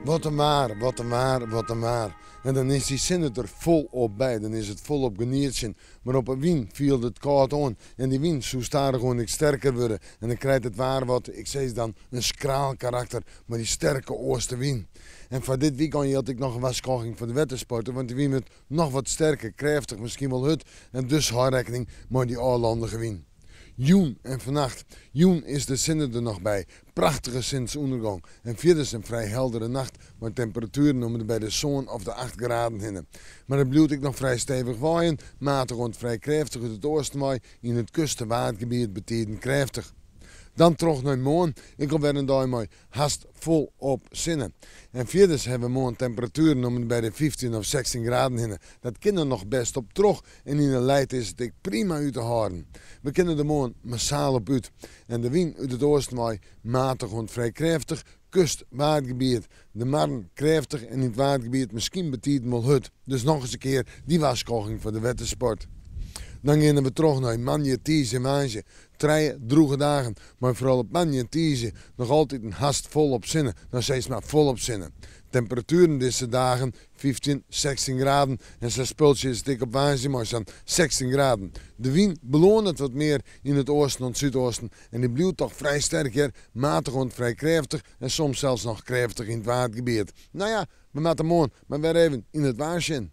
Wat een maar, wat een maar, wat een maar. En dan is die zin er volop bij, dan is het volop genietje. Maar op een wien viel het koud aan. En die wien zou stadig gewoon niet sterker worden. En dan krijgt het waar wat, ik zeg dan, een schraal karakter. Maar die sterke oostenwien. En voor dit weekend had ik nog een waarschuwing voor de wetensporten. Want die wien werd nog wat sterker, krachtig, misschien wel hut. En dus hou rekening met die aanlandige wien. Joen en vannacht. Joen is de zinnen er nog bij. Prachtige zinsondergang. En verder is een vrij heldere nacht. Maar temperaturen noemen bij de zon of de 8 graden hinnen. Maar het blijft ik nog vrij stevig waaien. Matig en vrij krachtig uit het oosten in het kustenwaardgebied betekent krachtig. Dan terug naar morgen. Ik heb weer een dag mee haast vol op zinnen. En verder hebben we morgen temperaturen om bij de 15 of 16 graden hinnen. Dat kunnen nog best op terug. En in de leid is het prima uit te houden. We kunnen er morgen massaal op uit. En de wind uit het oosten matig en vrij krachtig. Kustwaardgebied, de marn krachtig en in het waardgebied misschien betieten wel hut. Dus nog eens een keer die waarschuwing voor de wetensport. Dan gaan we terug naar manje, tiese, maandje. 3 droege dagen, maar vooral op manje en tiese nog altijd een hast vol op zinnen. Dan steeds maar vol op zinnen. Temperaturen deze dagen 15, 16 graden en zo'n spultje is dik op waanzin, maar dan 16 graden. De wind beloont het wat meer in het oosten en zuidoosten en die blijft toch vrij sterk, matig en vrij krachtig en soms zelfs nog krachtig in het waardgebied. Nou ja, we maken morgen maar weer even in het waarschuwen.